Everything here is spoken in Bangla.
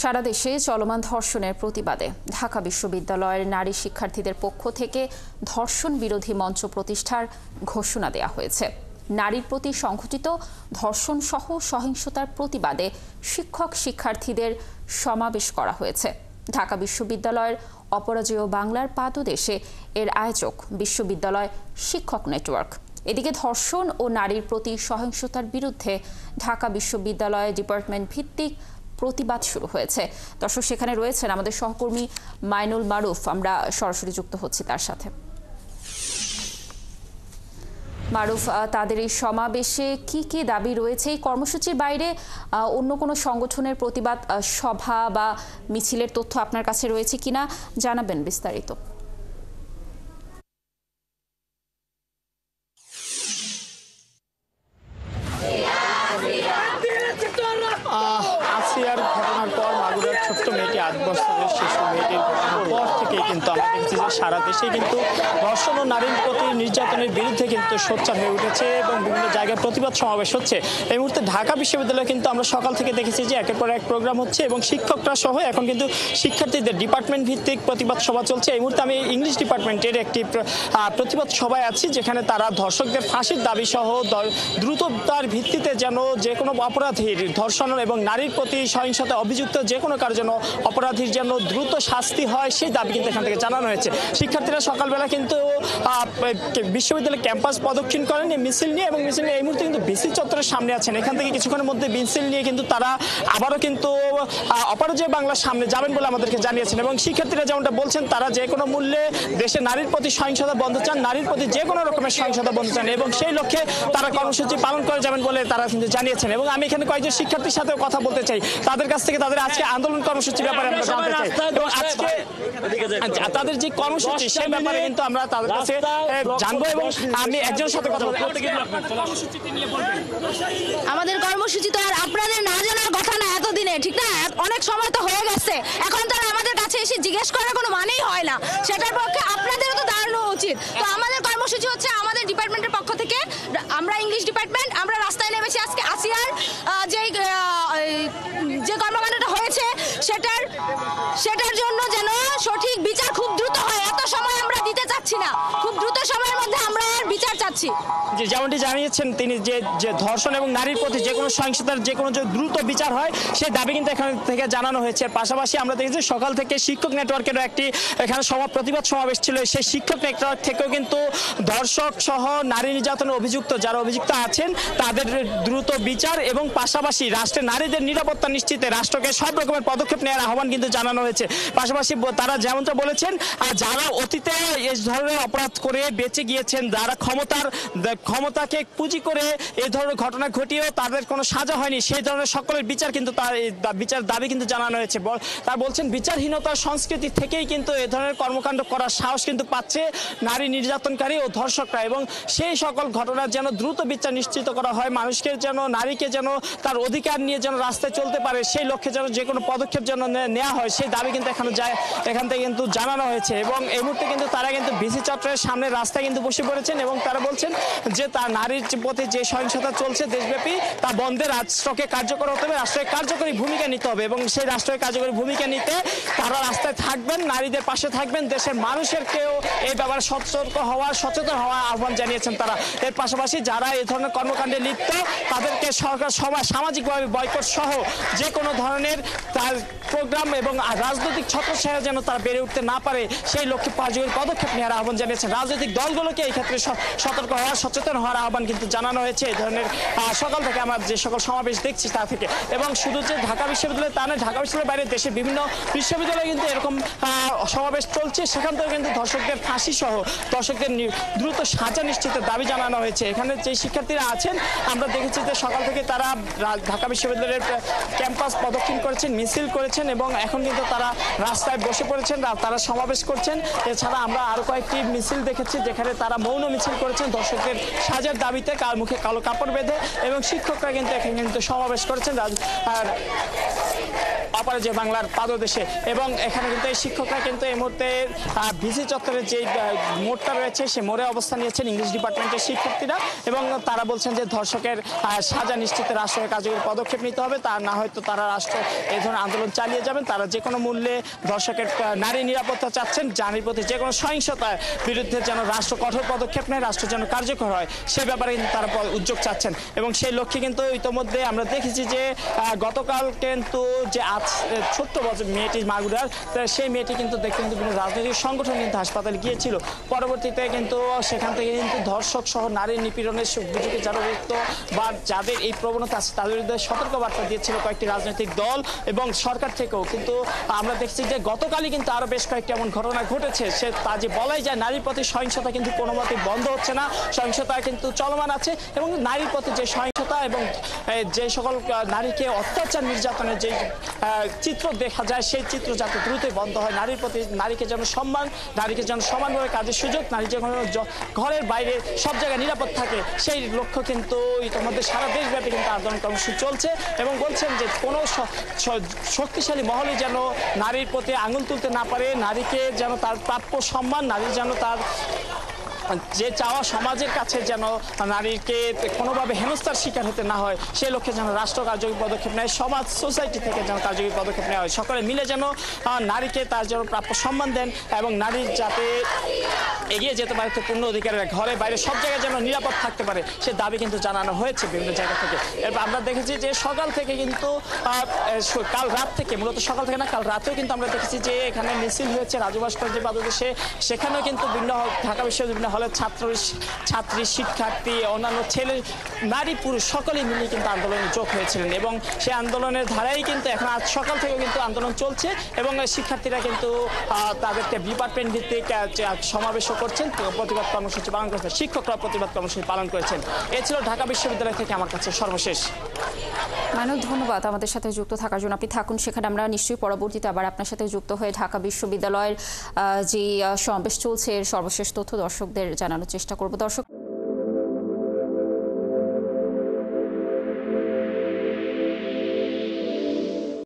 সারা দেশে চলমান ধর্ষণের প্রতিবাদে ঢাকা বিশ্ববিদ্যালয়ের নারী শিক্ষার্থীদের পক্ষ থেকে ধর্ষণ বিরোধী মঞ্চ প্রতিষ্ঠার ঘোষণা দেওয়া হয়েছে। নারীর প্রতি সংঘটিত ধর্ষণ সহ সহিংসতার প্রতিবাদে শিক্ষক শিক্ষার্থীদের সমাবেশ করা হয়েছে। ঢাকা বিশ্ববিদ্যালয়ের অপরাজেয় বাংলার পাদদেশে এর আয়োজক বিশ্ববিদ্যালয় শিক্ষক নেটওয়ার্ক। এদিকে ধর্ষণ ও নারীর প্রতি সহিংসতার বিরুদ্ধে ঢাকা বিশ্ববিদ্যালয়ে ডিপার্টমেন্ট ভিত্তিক প্রতিবাদ শুরু হয়েছে। দর্শক, সেখানে রয়েছেন আমাদের সহকর্মী মাইনুল মারুফ। আমরা সরাসরি যুক্ত হচ্ছি তার সাথে। মারুফ, তাদের এই সমাবেশে কি কি দাবি রয়েছে? এই কর্মসূচির বাইরে অন্য কোনো সংগঠনের প্রতিবাদ সভা বা মিছিলের তথ্য আপনার কাছে রয়েছে কিনা জানাবেন বিস্তারিত। আসিয়ার ঘটনার পর মাগুরার ছোট্ট মেয়েটি 8 বছরের শিশু মেয়েটির ঘটনার পর থেকেই কিন্তু আমরা দেখছি যে সারা দেশে কিন্তু ধর্ষণ ও নারীর প্রতি নির্যাতনের বিরুদ্ধে কিন্তু সোচ্চার হয়ে উঠেছে এবং বিভিন্ন জায়গায় প্রতিবাদ সমাবেশ হচ্ছে। এই মুহূর্তে ঢাকা বিশ্ববিদ্যালয়ে কিন্তু আমরা সকাল থেকে দেখেছি যে একের পর এক প্রোগ্রাম হচ্ছে এবং শিক্ষকরা সহ এখন কিন্তু শিক্ষার্থীদের ডিপার্টমেন্ট ভিত্তিক প্রতিবাদ সভা চলছে। এই মুহূর্তে আমি ইংলিশ ডিপার্টমেন্টের একটি প্রতিবাদ সভায় আছি, যেখানে তারা ধর্ষকদের ফাঁসির দাবি সহ দ্রুততার ভিত্তিতে যেন যে কোনো অপরাধীর ধর্ষণ এবং নারীর প্রতি সহিংসতা অভিযুক্ত যে কোনো কারোর জন্য অপরাধীর জন্য দ্রুত শাস্তি হয় সেই দাবি কিন্তু এখান থেকে জানানো হয়েছে। শিক্ষার্থীরা সকালবেলা কিন্তু বিশ্ববিদ্যালয় ক্যাম্পাস প্রদক্ষিণ করেন মিছিল নিয়ে এবং মিছিল নিয়ে এই মুহূর্তে কিন্তু বিসি চত্বরের সামনে আছেন। এখান থেকে কিছুক্ষণের মধ্যে মিছিল নিয়ে কিন্তু তারা আবারও কিন্তু অপরাজেয় বাংলার সামনে যাবেন বলে আমাদেরকে জানিয়েছেন এবং শিক্ষার্থীরা যেমনটা বলছেন তারা যে কোনো মূল্যে দেশে নারীর প্রতি সহিংসতা বন্ধ চান, নারীর প্রতি যে কোনো রকমের সহিংসতা বন্ধ চান এবং সেই লক্ষ্যে তারা কর্মসূচি পালন করে যাবেন বলে তারা কিন্তু জানিয়েছেন। এবং আমি এখানে কয়েকজন শিক্ষার্থীর সাথে কথা বলতে চাই, তাদের কাছ থেকে তাদের আজকে আন্দোলন কর্মসূচির ব্যাপারে আমরা জানতে চাই এবং আজকে তাদের যে কর্মসূচি সেই ব্যাপারে কিন্তু আমরা তাদের কাছে জানবো এবং আমি একজনের সাথে কথা বলবো। আমাদের কর্মসূচি তো আর আপনাদের না জানার কথা না, এতদিনে ঠিক না, অনেক সময় তো হয়ে গেছে, এখন তো আমাদের কাছে এসে জিজ্ঞেস করার কোনো মানেই হয় না, সেটার পক্ষে আপনাদেরও তো দাঁড়ানো উচিত। তো আমাদের কর্মসূচি হচ্ছে আমাদের ডিপার্টমেন্টের পক্ষ থেকে, আমরা ইংলিশ ডিপার্টমেন্ট, আমরা রাস্তায় নেমেছি আজকে আসিয়ার যে কর্মকাণ্ডটা হয়েছে সেটার জন্য যেন সঠিক বিচার খুব দ্রুত হয়। এত সময় আমরা দিতে চাচ্ছি না, খুব দ্রুত সময়ের মধ্যে আমরা বিচার চাচ্ছি। যেমনটি জানিয়েছেন তিনি যে ধর্ষণ এবং নারীর প্রতি যে কোনো সহিংসতার যে কোনো দ্রুত বিচার হয় সেই দাবি কিন্তু এখান থেকে জানানো হয়েছে। পাশাপাশি আমরা দেখেছি সকাল থেকে শিক্ষক নেটওয়ার্কেরও একটি এখানে প্রতিবাদ সমাবেশ ছিল। সেই শিক্ষক নেটওয়ার্ক থেকেও কিন্তু ধর্ষক সহ নারী নির্যাতনের অভিযুক্ত যারা অভিযুক্ত আছেন তাদের দ্রুত বিচার এবং পাশাপাশি রাষ্ট্রের নারীদের নিরাপত্তা নিশ্চিতে রাষ্ট্রকে সব রকমের পদক্ষেপ নেওয়ার আহ্বান কিন্তু জানানো হয়েছে। পাশাপাশি তারা যেমনটা বলেছেন যারা অতীতে এই ধরনের অপরাধ করে বেঁচে গিয়েছেন, যারা ক্ষমতাকে পুঁজি করে এই ধরনের ঘটনা ঘটিয়েও তাদের কোনো সাজা হয়নি, সেই ধরনের সকলের বিচার কিন্তু তার বিচার দাবি কিন্তু জানানো হয়েছে। তারা বলছেন বিচারহীনতার সংস্কৃতি থেকেই কিন্তু এই ধরনের কর্মকাণ্ড করার সাহস কিন্তু পাচ্ছে নারী নির্যাতনকারী ও ধর্ষকরা এবং সেই সকল ঘটনার যেন দ্রুত বিচার নিশ্চিত করা হয়, মানুষকে যেন নারীকে যেন তার অধিকার নিয়ে যেন রাস্তায় চলতে পারে সেই লক্ষ্যে যেন যে কোনো পদক্ষেপ যেন নেওয়া হয় সেই দাবি কিন্তু এখান থেকে কিন্তু জানানো হয়েছে। এবং এই মুহূর্তে কিন্তু তারা কিন্তু বিসি চত্বরের সামনে রাস্তায় কিন্তু বসে পড়েছেন এবং তারা বলছেন যে তার নারীর প্রতি যে সহিংসতা চলছে দেশব্যাপী তা বন্ধে রাষ্ট্রকে কার্যকর হতে হবে, রাষ্ট্রের কার্যকরী ভূমিকা নিতে হবে এবং সেই রাষ্ট্রের কার্যকরী ভূমিকা নিতে তারা রাস্তায় থাকবেন, নারীদের পাশে থাকবেন, দেশের মানুষেরকেও এই ব্যাপারে সচেতন হওয়ার আহ্বান জানিয়েছেন তারা। এর পাশাপাশি যারা এই ধরনের কর্মকাণ্ডে লিপ্ত তাদেরকে সরকার সামাজিকভাবে বয়কট সহ যে কোনো ধরনের তার প্রোগ্রাম এবং রাজনৈতিক ছত্রছায়া যেন তারা বেড়ে উঠতে না পারে সেই লক্ষ্যে কার্যকরী পদক্ষেপ নেওয়ার আহ্বান জানিয়েছেন। রাজনৈতিক দলগুলোকে এই ক্ষেত্রে সতর্ক হওয়ার সচেতন হওয়ার আহ্বান কিন্তু জানানো হয়েছে এই ধরনের সকাল থেকে আমরা যে সকল সমাবেশ দেখছি তা থেকে। এবং শুধু যে ঢাকা বিশ্ববিদ্যালয় তা নয়, ঢাকা বিশ্ববিদ্যালয়ের বাইরে দেশের বিভিন্ন বিশ্ববিদ্যালয়ে কিন্তু এরকম সমাবেশ চলছে, সেখান থেকে কিন্তু ধর্ষকদের ফাঁসি সহ ধর্ষকদের দ্রুত সাজা নিশ্চিতের দাবি জানানো হয়েছে। এখানে যে শিক্ষার্থীরা আছেন আমরা দেখেছি যে সকাল থেকে তারা ঢাকা বিশ্ববিদ্যালয়ের ক্যাম্পাস প্রদক্ষিণ করেছেন, মিছিল করেছেন এবং এখন কিন্তু তারা রাস্তায় বসে পড়েছেন, তারা সমাবেশ করছেন। এছাড়া আমরা আরো কয়েকটি মিছিল দেখেছি যেখানে তারা মৌন মিছিল করেছেন ধর্ষকদের সাজার দাবিতে, কার মুখে কালো কাপড় বেঁধে এবং শিক্ষকরা কিন্তু এখানে কিন্তু সমাবেশ করেছেন। আর যে বাংলার পাদদেশে। এবং এখানে কিন্তু এই শিক্ষকরা কিন্তু এই মুহূর্তে ভিসি চত্বরের যে মোড়টা রয়েছে সে মোড়ে অবস্থান নিয়েছেন ইংলিশ ডিপার্টমেন্টের শিক্ষার্থীরা, এবং তারা বলছেন যে ধর্ষকের সাজা নিশ্চিতে রাষ্ট্রকে কার্যকরী পদক্ষেপ নিতে হবে, তা না হয়তো তারা রাষ্ট্র এই ধরনের আন্দোলন চালিয়ে যাবেন। তারা যে কোনো মূল্যে ধর্ষকের নারী নিরাপত্তা চাচ্ছেন, নারীর প্রতি যে কোনো সহিংসতার বিরুদ্ধে যেন রাষ্ট্র কঠোর পদক্ষেপ নেয়, রাষ্ট্র যেন কার্যকর হয় সে ব্যাপারে কিন্তু তারা উদ্যোগ চাচ্ছেন। এবং সেই লক্ষ্যে কিন্তু ইতোমধ্যে আমরা দেখেছি যে গতকাল কিন্তু যে ছোট্ট মেয়েটি মাগুরার, সেই মেয়েটি কিন্তু দেখতে কিন্তু বিভিন্ন রাজনৈতিক সংগঠন কিন্তু হাসপাতালে গিয়েছিল। পরবর্তীতে কিন্তু সেখান থেকে কিন্তু ধর্ষক সহ নারীর নিপীড়নের অভিযোগে যারা যুক্ত বা যাদের এই প্রবণতা আছে তাদের বিরুদ্ধে সতর্কবার্তা দিয়েছিল কয়েকটি রাজনৈতিক দল এবং সরকার থেকেও। কিন্তু আমরা দেখছি যে গতকালই কিন্তু আরো বেশ কয়েকটি এমন ঘটনা ঘটেছে, সে তা যে বলাই যায় নারীর প্রতি সহিংসতা কিন্তু কোনো মতেই বন্ধ হচ্ছে না, সহিংসতা কিন্তু চলমান আছে। এবং নারীর প্রতি যে সহিংসতা এবং যে সকল নারীকে অত্যাচার নির্যাতনের যে চিত্র দেখা যায় সেই চিত্র যাতে দ্রুতই বন্ধ হয়, নারীর প্রতি নারীকে যেন সম্মান, নারীকে যেন সমানভাবে কাজের সুযোগ, নারী যে ঘরের বাইরে সব জায়গায় নিরাপদ থাকে সেই লক্ষ্য কিন্তু ইতিমধ্যে সারা দেশব্যাপী কিন্তু আন্দোলন কর্মসূচি চলছে। এবং বলছেন যে কোনো শক্তিশালী মহলই যেন নারীর প্রতি আঙুল তুলতে না পারে, নারীকে যেন তার প্রাপ্য সম্মান, নারী যেন তার যে চাওয়া সমাজের কাছে যেন নারীকে কোনোভাবে হেনস্থার শিকার হতে না হয় সেই লক্ষ্যে যেন রাষ্ট্র কার্যকরী পদক্ষেপ নেয়, সমাজ সোসাইটি থেকে যেন কার্যকরী পদক্ষেপ নেওয়া হয়, সকলে মিলে যেন নারীকে তার যেন প্রাপ্য সম্মান দেন এবং নারী যাতে এগিয়ে যেতে পারে পূর্ণ অধিকারের ঘরে বাইরে সব জায়গায় যেন নিরাপদ থাকতে পারে সে দাবি কিন্তু জানানো হয়েছে বিভিন্ন জায়গা থেকে। এরপর আমরা দেখেছি যে সকাল থেকে কিন্তু কাল রাত থেকে, মূলত সকাল থেকে না কাল রাতেও কিন্তু আমরা দেখেছি যে এখানে মিছিল হয়েছে রাজু ভাস্কর্য যে পাদদেশে, সেখানেও কিন্তু বিভিন্ন ঢাকা বিশ্ববিদ্যালয়ের বিভিন্ন হলে ছাত্রী, শিক্ষার্থী, অন্যান্য ছেলে, নারী, পুরুষ সকলেই মিলে কিন্তু আন্দোলনে যোগ হয়েছিলেন। এবং সেই আন্দোলনের ধারাই কিন্তু এখন আজ সকাল থেকেও কিন্তু আন্দোলন চলছে এবং শিক্ষার্থীরা কিন্তু তাদেরকে ডিপার্টমেন্ট ভিত্তিক সমাবেশও করছেন, প্রতিবাদ কর্মসূচি পালন করছেন, শিক্ষকরা প্রতিবাদ কর্মসূচি পালন করেছেন। এ ছিল ঢাকা বিশ্ববিদ্যালয় থেকে আমার কাছে সর্বশেষ। মানব, ধন্যবাদ আমাদের সাথে যুক্ত থাকার জন্য। আপনি থাকুন সেখানে, আমরা নিশ্চয়ই পরবর্তীতে আবার আপনার সাথে যুক্ত হয়ে ঢাকা বিশ্ববিদ্যালয়ের যে সমাবেশ চলছে এর সর্বশেষ তথ্য দর্শকদের জানানোর চেষ্টা করব। দর্শক